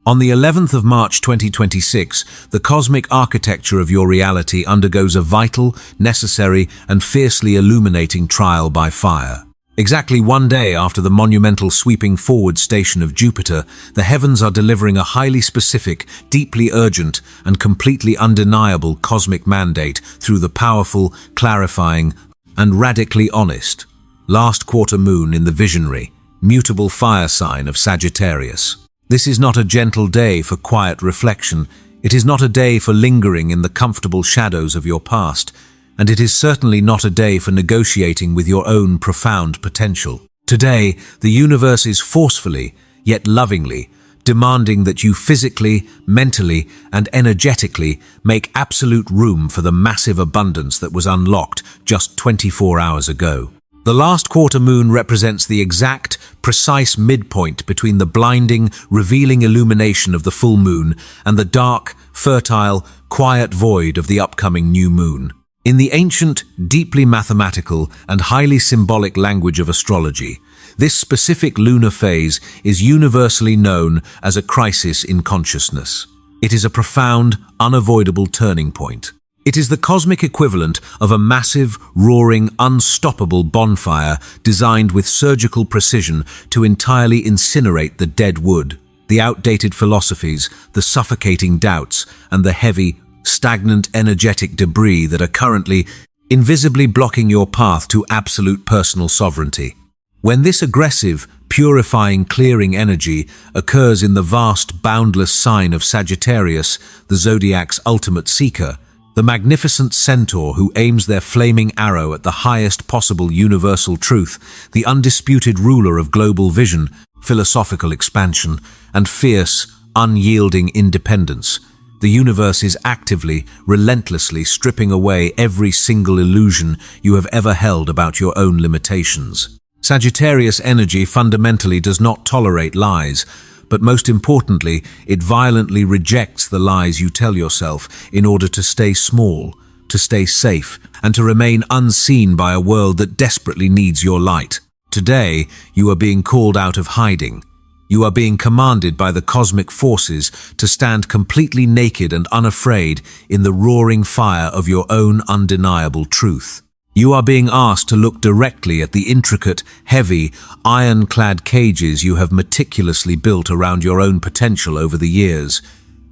On the 11th of March 2026, the cosmic architecture of your reality undergoes a vital, necessary, and fiercely illuminating trial by fire. Exactly one day after the monumental sweeping forward station of Jupiter, the heavens are delivering a highly specific, deeply urgent, and completely undeniable cosmic mandate through the powerful, clarifying, and radically honest last quarter moon in the visionary, mutable fire sign of Sagittarius. This is not a gentle day for quiet reflection. It is not a day for lingering in the comfortable shadows of your past, and it is certainly not a day for negotiating with your own profound potential. Today, the universe is forcefully, yet lovingly, demanding that you physically, mentally, and energetically make absolute room for the massive abundance that was unlocked just 24 hours ago. The last quarter moon represents the exact, precise midpoint between the blinding, revealing illumination of the full moon and the dark, fertile, quiet void of the upcoming new moon. In the ancient, deeply mathematical, and highly symbolic language of astrology, this specific lunar phase is universally known as a crisis in consciousness. It is a profound, unavoidable turning point. It is the cosmic equivalent of a massive, roaring, unstoppable bonfire designed with surgical precision to entirely incinerate the dead wood, the outdated philosophies, the suffocating doubts, and the heavy, stagnant, energetic debris that are currently invisibly blocking your path to absolute personal sovereignty. When this aggressive, purifying, clearing energy occurs in the vast, boundless sign of Sagittarius, the zodiac's ultimate seeker, the magnificent centaur who aims their flaming arrow at the highest possible universal truth, the undisputed ruler of global vision, philosophical expansion, and fierce, unyielding independence, the universe is actively, relentlessly stripping away every single illusion you have ever held about your own limitations. Sagittarius energy fundamentally does not tolerate lies, but most importantly, it violently rejects the lies you tell yourself in order to stay small, to stay safe, and to remain unseen by a world that desperately needs your light. Today, you are being called out of hiding. You are being commanded by the cosmic forces to stand completely naked and unafraid in the roaring fire of your own undeniable truth. You are being asked to look directly at the intricate, heavy, iron-clad cages you have meticulously built around your own potential over the years,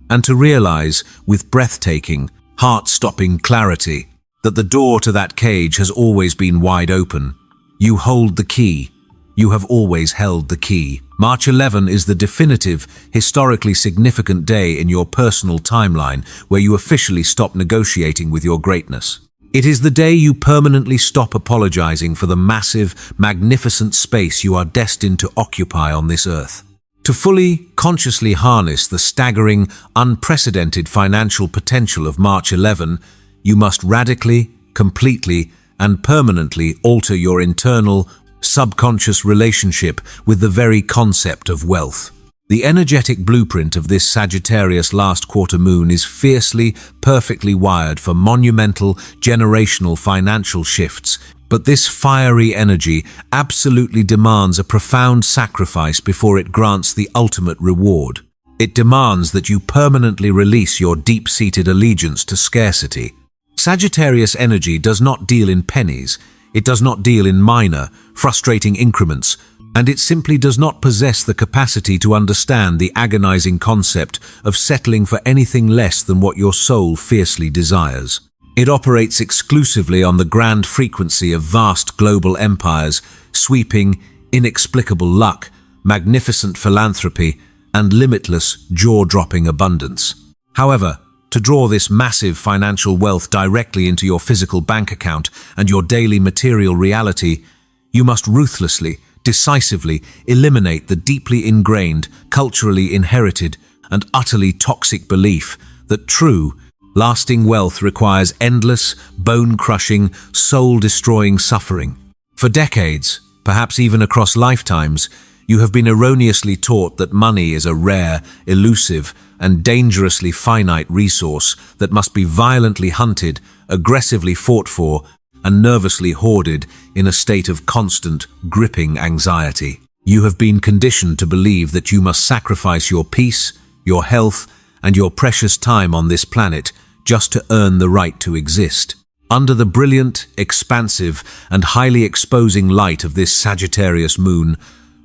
and to realize, with breathtaking, heart-stopping clarity, that the door to that cage has always been wide open. You hold the key. You have always held the key. March 11 is the definitive, historically significant day in your personal timeline where you officially stop negotiating with your greatness. It is the day you permanently stop apologizing for the massive, magnificent space you are destined to occupy on this earth. To fully, consciously harness the staggering, unprecedented financial potential of March 11, you must radically, completely, and permanently alter your internal, subconscious relationship with the very concept of wealth. The energetic blueprint of this Sagittarius last quarter moon is fiercely, perfectly wired for monumental, generational financial shifts, but this fiery energy absolutely demands a profound sacrifice before it grants the ultimate reward. It demands that you permanently release your deep-seated allegiance to scarcity. Sagittarius energy does not deal in pennies. It does not deal in minor, frustrating increments, and it simply does not possess the capacity to understand the agonizing concept of settling for anything less than what your soul fiercely desires. It operates exclusively on the grand frequency of vast global empires, sweeping, inexplicable luck, magnificent philanthropy, and limitless, jaw-dropping abundance. However, to draw this massive financial wealth directly into your physical bank account and your daily material reality, you must ruthlessly, decisively eliminate the deeply ingrained, culturally inherited, and utterly toxic belief that true, lasting wealth requires endless, bone-crushing, soul-destroying suffering. For decades, perhaps even across lifetimes, you have been erroneously taught that money is a rare, elusive, and dangerously finite resource that must be violently hunted, aggressively fought for, and nervously hoarded in a state of constant, gripping anxiety. You have been conditioned to believe that you must sacrifice your peace, your health, and your precious time on this planet just to earn the right to exist. Under the brilliant, expansive, and highly exposing light of this Sagittarius moon,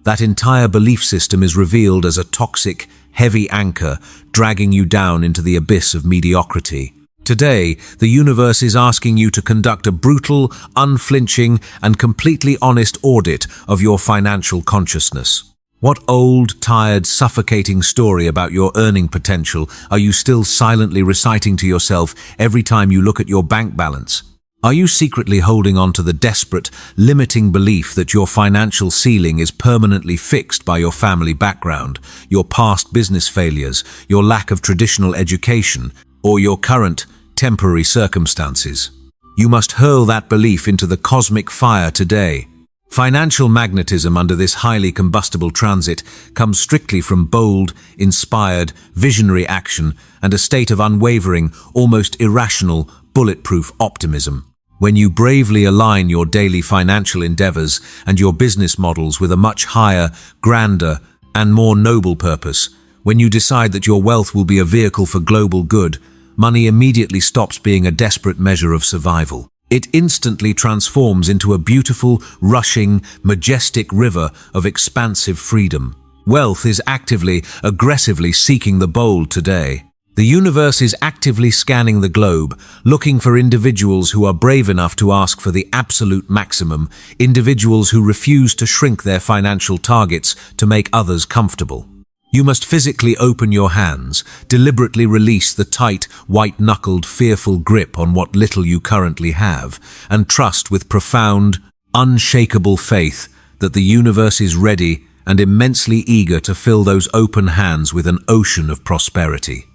that entire belief system is revealed as a toxic, heavy anchor dragging you down into the abyss of mediocrity. Today, the universe is asking you to conduct a brutal, unflinching, and completely honest audit of your financial consciousness. What old, tired, suffocating story about your earning potential are you still silently reciting to yourself every time you look at your bank balance? Are you secretly holding on to the desperate, limiting belief that your financial ceiling is permanently fixed by your family background, your past business failures, your lack of traditional education, or your current, temporary circumstances? You must hurl that belief into the cosmic fire today. Financial magnetism under this highly combustible transit comes strictly from bold, inspired, visionary action and a state of unwavering, almost irrational, bulletproof optimism. When you bravely align your daily financial endeavors and your business models with a much higher, grander, and more noble purpose, when you decide that your wealth will be a vehicle for global good, money immediately stops being a desperate measure of survival. It instantly transforms into a beautiful, rushing, majestic river of expansive freedom. Wealth is actively, aggressively seeking the bold today. The universe is actively scanning the globe, looking for individuals who are brave enough to ask for the absolute maximum, individuals who refuse to shrink their financial targets to make others comfortable. You must physically open your hands, deliberately release the tight, white-knuckled, fearful grip on what little you currently have, and trust with profound, unshakable faith that the universe is ready and immensely eager to fill those open hands with an ocean of prosperity.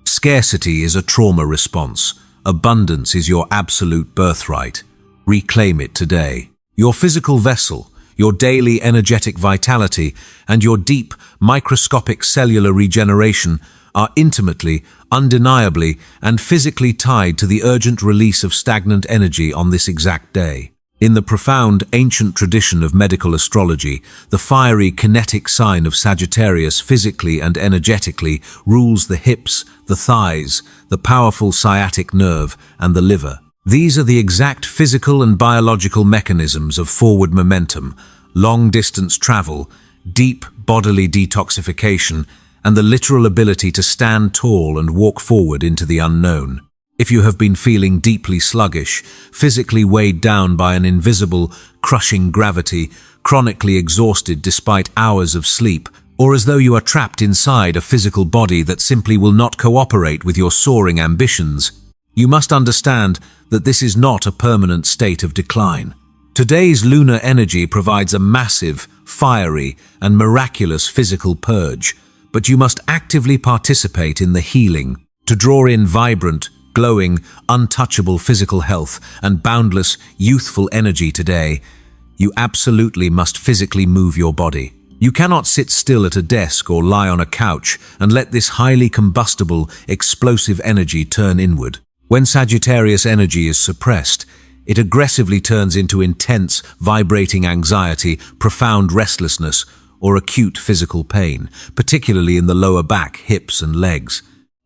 Scarcity is a trauma response. Abundance is your absolute birthright. Reclaim it today. Your physical vessel, your daily energetic vitality, and your deep, microscopic cellular regeneration are intimately, undeniably, and physically tied to the urgent release of stagnant energy on this exact day. In the profound, ancient tradition of medical astrology, the fiery kinetic sign of Sagittarius physically and energetically rules the hips, the thighs, the powerful sciatic nerve, and the liver. These are the exact physical and biological mechanisms of forward momentum, long-distance travel, deep bodily detoxification, and the literal ability to stand tall and walk forward into the unknown. If you have been feeling deeply sluggish, physically weighed down by an invisible, crushing gravity, chronically exhausted despite hours of sleep, or as though you are trapped inside a physical body that simply will not cooperate with your soaring ambitions, you must understand that this is not a permanent state of decline. Today's lunar energy provides a massive, fiery, and miraculous physical purge, but you must actively participate in the healing. To draw in vibrant, glowing, untouchable physical health and boundless, youthful energy today, you absolutely must physically move your body. You cannot sit still at a desk or lie on a couch and let this highly combustible, explosive energy turn inward. When Sagittarius energy is suppressed, it aggressively turns into intense, vibrating anxiety, profound restlessness, or acute physical pain, particularly in the lower back, hips, and legs.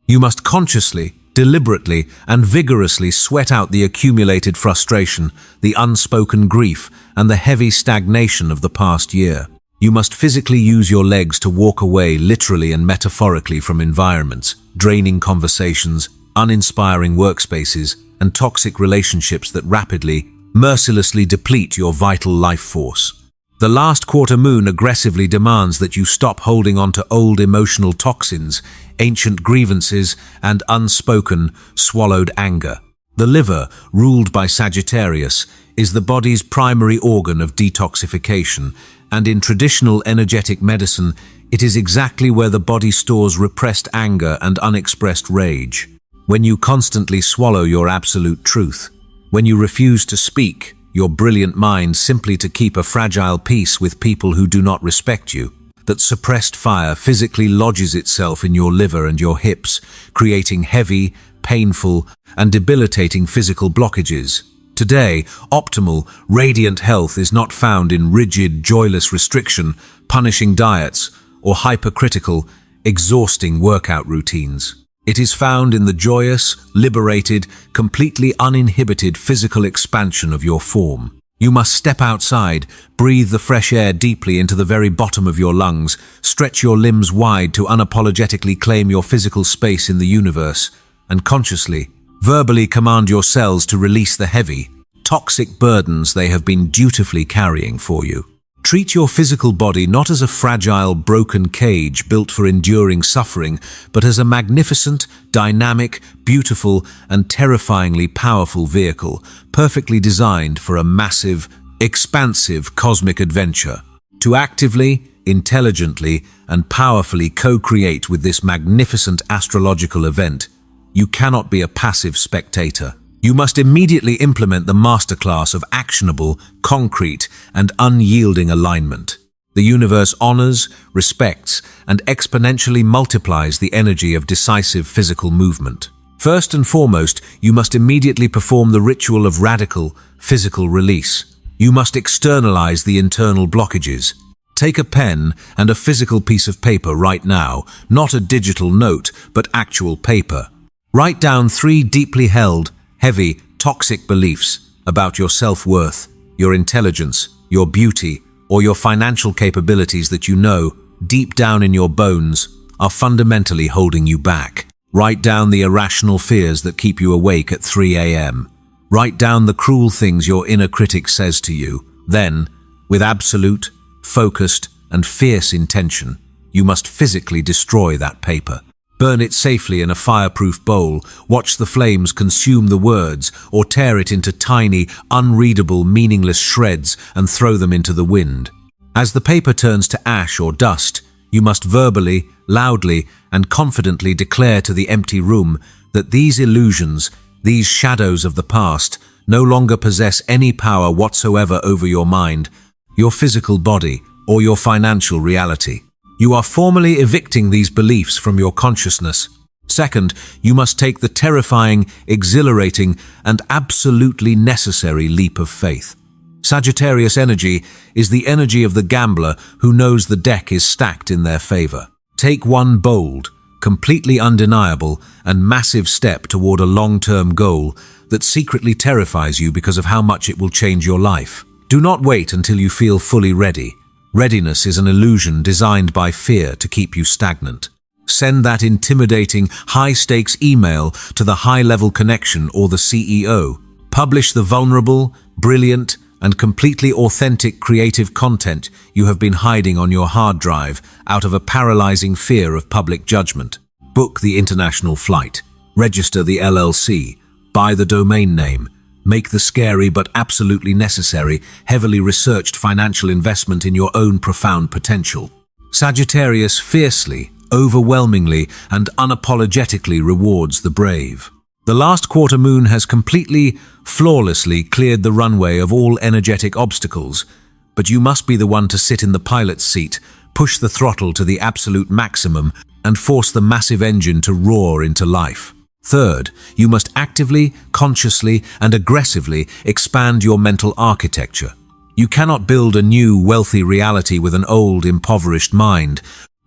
You must consciously, deliberately, and vigorously sweat out the accumulated frustration, the unspoken grief, and the heavy stagnation of the past year. You must physically use your legs to walk away literally and metaphorically from environments, draining conversations, uninspiring workspaces, and toxic relationships that rapidly, mercilessly deplete your vital life force. The last quarter moon aggressively demands that you stop holding on to old emotional toxins, ancient grievances, and unspoken, swallowed anger. The liver, ruled by Sagittarius, is the body's primary organ of detoxification, and in traditional energetic medicine, it is exactly where the body stores repressed anger and unexpressed rage. When you constantly swallow your absolute truth, when you refuse to speak your brilliant mind simply to keep a fragile peace with people who do not respect you, that suppressed fire physically lodges itself in your liver and your hips, creating heavy, painful, and debilitating physical blockages. Today, optimal, radiant health is not found in rigid, joyless restriction, punishing diets, or hypercritical, exhausting workout routines. It is found in the joyous, liberated, completely uninhibited physical expansion of your form. You must step outside, breathe the fresh air deeply into the very bottom of your lungs, stretch your limbs wide to unapologetically claim your physical space in the universe, and consciously, verbally command your cells to release the heavy, toxic burdens they have been dutifully carrying for you. Treat your physical body not as a fragile, broken cage built for enduring suffering, but as a magnificent, dynamic, beautiful, and terrifyingly powerful vehicle, perfectly designed for a massive, expansive cosmic adventure. To actively, intelligently, and powerfully co-create with this magnificent astrological event, you cannot be a passive spectator. You must immediately implement the masterclass of actionable, concrete, and unyielding alignment. The universe honors, respects, and exponentially multiplies the energy of decisive physical movement. First and foremost, you must immediately perform the ritual of radical, physical release. You must externalize the internal blockages. Take a pen and a physical piece of paper right now, not a digital note, but actual paper. Write down 3 deeply held, heavy, toxic beliefs about your self-worth, your intelligence, your beauty, or your financial capabilities that you know, deep down in your bones, are fundamentally holding you back. Write down the irrational fears that keep you awake at 3 a.m. Write down the cruel things your inner critic says to you. Then, with absolute, focused, and fierce intention, you must physically destroy that paper. Burn it safely in a fireproof bowl, watch the flames consume the words, or tear it into tiny, unreadable, meaningless shreds and throw them into the wind. As the paper turns to ash or dust, you must verbally, loudly, and confidently declare to the empty room that these illusions, these shadows of the past, no longer possess any power whatsoever over your mind, your physical body, or your financial reality. You are formally evicting these beliefs from your consciousness. Second, you must take the terrifying, exhilarating, and absolutely necessary leap of faith. Sagittarius energy is the energy of the gambler who knows the deck is stacked in their favor. Take one bold, completely undeniable, and massive step toward a long-term goal that secretly terrifies you because of how much it will change your life. Do not wait until you feel fully ready. Readiness is an illusion designed by fear to keep you stagnant. Send that intimidating, high-stakes email to the high-level connection or the CEO. Publish the vulnerable, brilliant, and completely authentic creative content you have been hiding on your hard drive out of a paralyzing fear of public judgment. Book the international flight. Register the LLC. Buy the domain name. Make the scary but absolutely necessary, heavily researched financial investment in your own profound potential. Sagittarius fiercely, overwhelmingly, and unapologetically rewards the brave. The last quarter moon has completely, flawlessly cleared the runway of all energetic obstacles, but you must be the one to sit in the pilot's seat, push the throttle to the absolute maximum, and force the massive engine to roar into life. Third, you must actively, consciously, and aggressively expand your mental architecture. You cannot build a new, wealthy reality with an old, impoverished mind.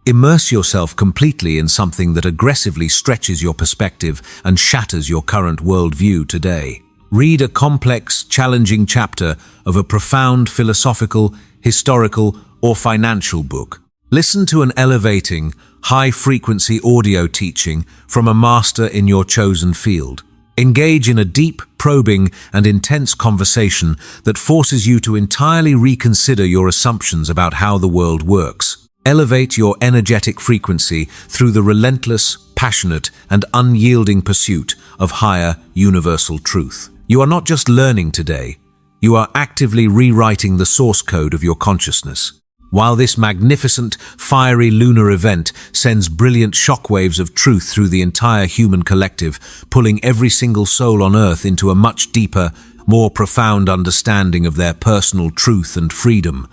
Immerse yourself completely in something that aggressively stretches your perspective and shatters your current worldview today. Read a complex, challenging chapter of a profound philosophical, historical, or financial book. Listen to an elevating, high-frequency audio teaching from a master in your chosen field. Engage in a deep, probing, and intense conversation that forces you to entirely reconsider your assumptions about how the world works. Elevate your energetic frequency through the relentless, passionate, and unyielding pursuit of higher, universal truth. You are not just learning today, you are actively rewriting the source code of your consciousness. While this magnificent, fiery lunar event sends brilliant shockwaves of truth through the entire human collective, pulling every single soul on Earth into a much deeper, more profound understanding of their personal truth and freedom,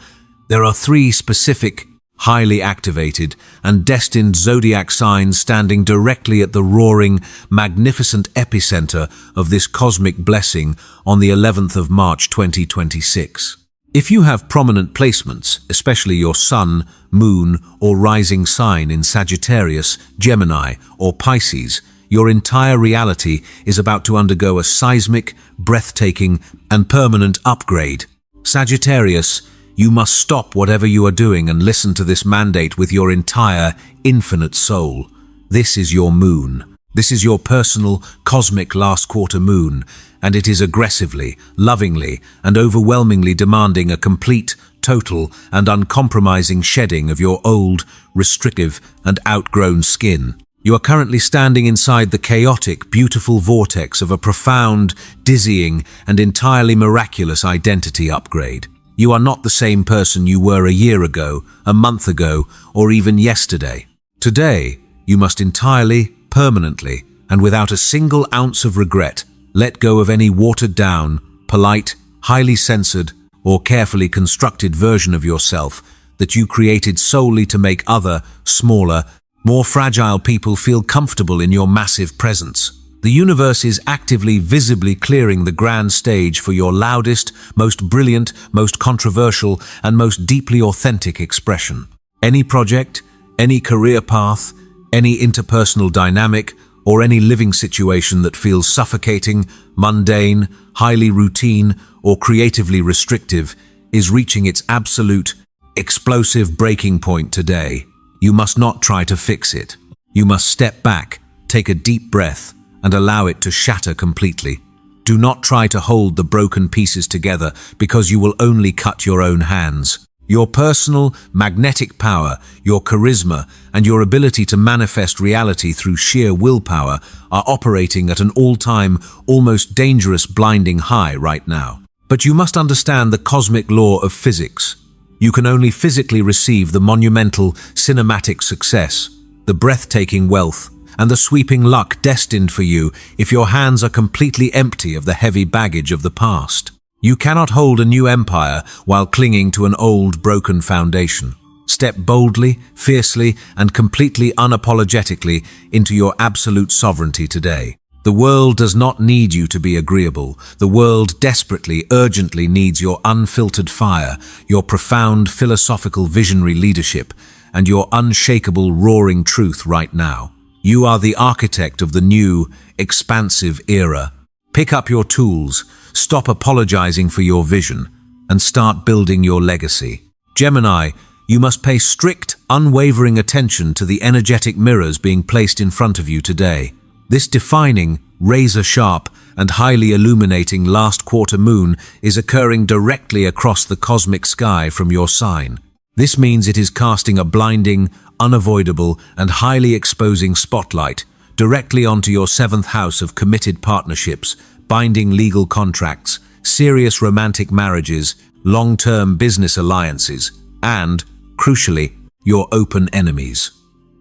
there are 3 specific, highly activated, and destined zodiac signs standing directly at the roaring, magnificent epicenter of this cosmic blessing on the 11th of March 2026. If you have prominent placements, especially your sun, moon, or rising sign in Sagittarius, Gemini, or Pisces, your entire reality is about to undergo a seismic, breathtaking, and permanent upgrade. Sagittarius, you must stop whatever you are doing and listen to this mandate with your entire, infinite soul. This is your moon. This is your personal, cosmic last quarter moon, and it is aggressively, lovingly, and overwhelmingly demanding a complete, total, and uncompromising shedding of your old, restrictive, and outgrown skin. You are currently standing inside the chaotic, beautiful vortex of a profound, dizzying, and entirely miraculous identity upgrade. You are not the same person you were a year ago, a month ago, or even yesterday. Today, you must entirely, permanently, and without a single ounce of regret, let go of any watered-down, polite, highly censored, or carefully constructed version of yourself that you created solely to make other, smaller, more fragile people feel comfortable in your massive presence. The universe is actively, visibly clearing the grand stage for your loudest, most brilliant, most controversial, and most deeply authentic expression. Any project, any career path, any interpersonal dynamic, or any living situation that feels suffocating, mundane, highly routine, or creatively restrictive is reaching its absolute, explosive breaking point today. You must not try to fix it. You must step back, take a deep breath, and allow it to shatter completely. Do not try to hold the broken pieces together because you will only cut your own hands. Your personal, magnetic power, your charisma, and your ability to manifest reality through sheer willpower are operating at an all-time, almost dangerous blinding high right now. But you must understand the cosmic law of physics. You can only physically receive the monumental, cinematic success, the breathtaking wealth, and the sweeping luck destined for you if your hands are completely empty of the heavy baggage of the past. You cannot hold a new empire while clinging to an old, broken foundation. Step boldly, fiercely, and completely unapologetically into your absolute sovereignty today. The world does not need you to be agreeable. The world desperately, urgently needs your unfiltered fire, your profound philosophical visionary leadership, and your unshakable roaring truth right now. You are the architect of the new, expansive era. Pick up your tools, stop apologizing for your vision, and start building your legacy. Gemini, you must pay strict, unwavering attention to the energetic mirrors being placed in front of you today. This defining, razor-sharp, and highly illuminating last quarter moon is occurring directly across the cosmic sky from your sign. This means it is casting a blinding, unavoidable, and highly exposing spotlight directly onto your 7th house of committed partnerships, binding legal contracts, serious romantic marriages, long-term business alliances, and, crucially, your open enemies.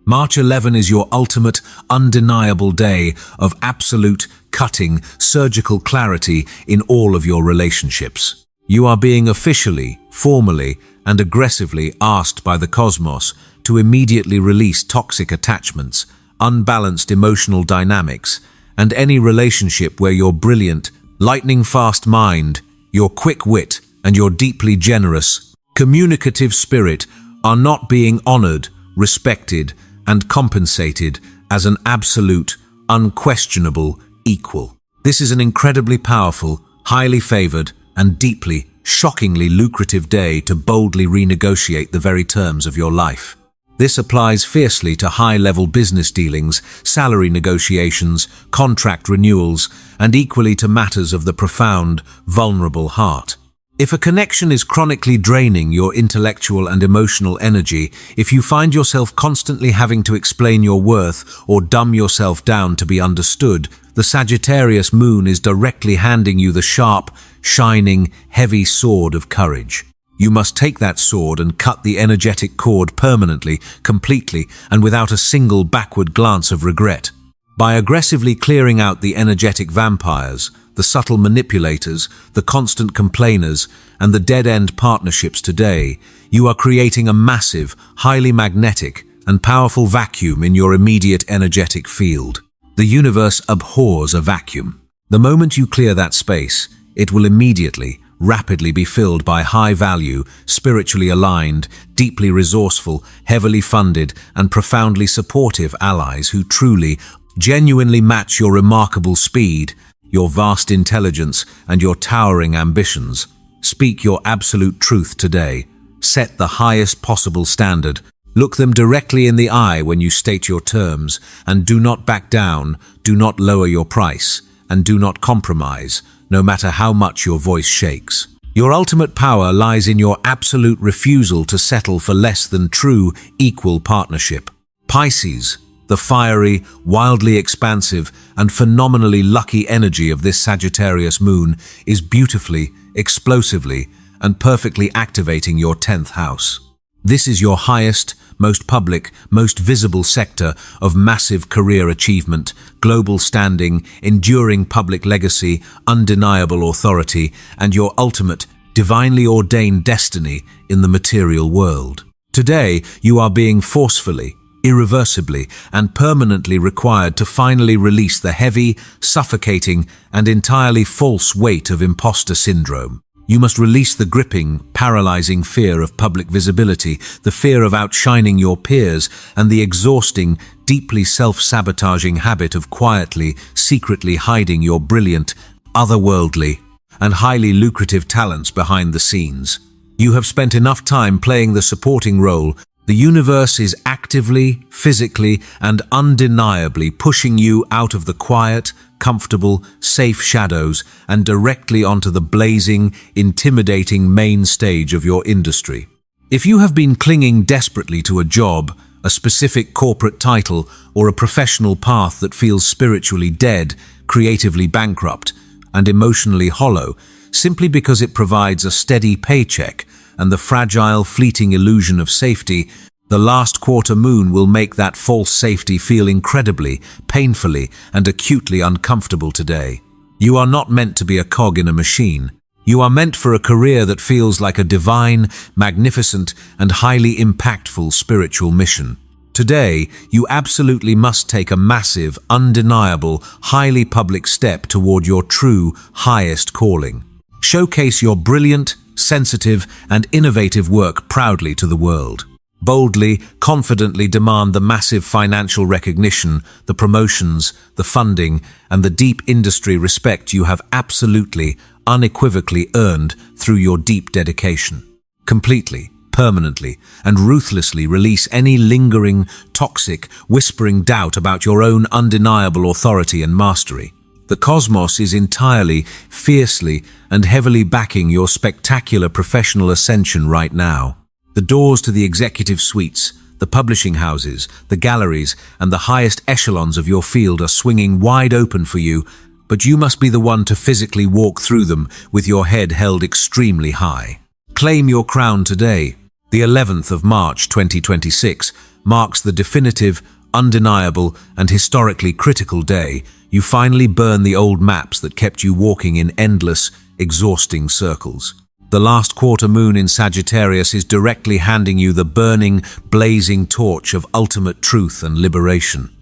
March 11 is your ultimate, undeniable day of absolute, cutting, surgical clarity in all of your relationships. You are being officially, formally, and aggressively asked by the cosmos to immediately release toxic attachments, unbalanced emotional dynamics, and any relationship where your brilliant, lightning-fast mind, your quick wit, and your deeply generous, communicative spirit are not being honored, respected, and compensated as an absolute, unquestionable equal. This is an incredibly powerful, highly favored, and deeply, shockingly lucrative day to boldly renegotiate the very terms of your life. This applies fiercely to high-level business dealings, salary negotiations, contract renewals, and equally to matters of the profound, vulnerable heart. If a connection is chronically draining your intellectual and emotional energy, if you find yourself constantly having to explain your worth or dumb yourself down to be understood, the Sagittarius moon is directly handing you the sharp, shining, heavy sword of courage. You must take that sword and cut the energetic cord permanently, completely, and without a single backward glance of regret. By aggressively clearing out the energetic vampires, the subtle manipulators, the constant complainers, and the dead-end partnerships today, you are creating a massive, highly magnetic, and powerful vacuum in your immediate energetic field. The universe abhors a vacuum. The moment you clear that space, it will immediately, rapidly be filled by high-value, spiritually aligned, deeply resourceful, heavily funded, and profoundly supportive allies who truly, genuinely match your remarkable speed, your vast intelligence, and your towering ambitions. Speak your absolute truth today. Set the highest possible standard. Look them directly in the eye when you state your terms, and do not back down, do not lower your price, and do not compromise, no matter how much your voice shakes. Your ultimate power lies in your absolute refusal to settle for less than true, equal partnership. Pisces, the fiery, wildly expansive, and phenomenally lucky energy of this Sagittarius moon is beautifully, explosively, and perfectly activating your 10th house. This is your highest, most public, most visible sector of massive career achievement, global standing, enduring public legacy, undeniable authority, and your ultimate, divinely ordained destiny in the material world. Today, you are being forcefully, irreversibly, and permanently required to finally release the heavy, suffocating, and entirely false weight of imposter syndrome. You must release the gripping, paralyzing fear of public visibility, the fear of outshining your peers, and the exhausting, deeply self-sabotaging habit of quietly, secretly hiding your brilliant, otherworldly, and highly lucrative talents behind the scenes. You have spent enough time playing the supporting role. The universe is actively, physically, and undeniably pushing you out of the quiet, comfortable, safe shadows and directly onto the blazing, intimidating main stage of your industry. If you have been clinging desperately to a job, a specific corporate title, or a professional path that feels spiritually dead, creatively bankrupt, and emotionally hollow, simply because it provides a steady paycheck and the fragile, fleeting illusion of safety, the last quarter moon will make that false safety feel incredibly, painfully, and acutely uncomfortable today. You are not meant to be a cog in a machine. You are meant for a career that feels like a divine, magnificent, and highly impactful spiritual mission. Today, you absolutely must take a massive, undeniable, highly public step toward your true, highest calling. Showcase your brilliant, sensitive, and innovative work proudly to the world. Boldly, confidently demand the massive financial recognition, the promotions, the funding, and the deep industry respect you have absolutely, unequivocally earned through your deep dedication. Completely, permanently, and ruthlessly release any lingering, toxic, whispering doubt about your own undeniable authority and mastery. The cosmos is entirely, fiercely, and heavily backing your spectacular professional ascension right now. The doors to the executive suites, the publishing houses, the galleries, and the highest echelons of your field are swinging wide open for you, but you must be the one to physically walk through them with your head held extremely high. Claim your crown today. The 11th of March 2026 marks the definitive, undeniable, and historically critical day you finally burn the old maps that kept you walking in endless, exhausting circles. The last quarter moon in Sagittarius is directly handing you the burning, blazing torch of ultimate truth and liberation.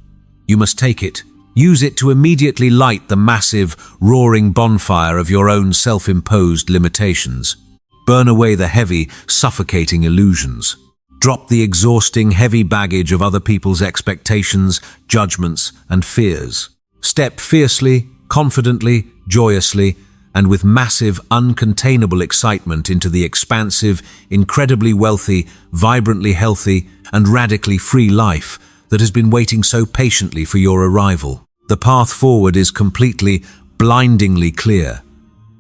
You must take it. Use it to immediately light the massive, roaring bonfire of your own self-imposed limitations. Burn away the heavy, suffocating illusions. Drop the exhausting, heavy baggage of other people's expectations, judgments, and fears. Step fiercely, confidently, joyously, and with massive, uncontainable excitement into the expansive, incredibly wealthy, vibrantly healthy, and radically free life that has been waiting so patiently for your arrival. The path forward is completely, blindingly clear.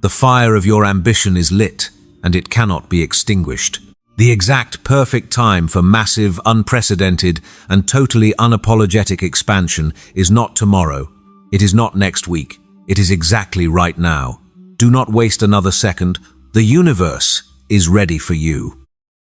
The fire of your ambition is lit, and it cannot be extinguished. The exact perfect time for massive, unprecedented, and totally unapologetic expansion is not tomorrow. It is not next week. It is exactly right now. Do not waste another second. The universe is ready for you.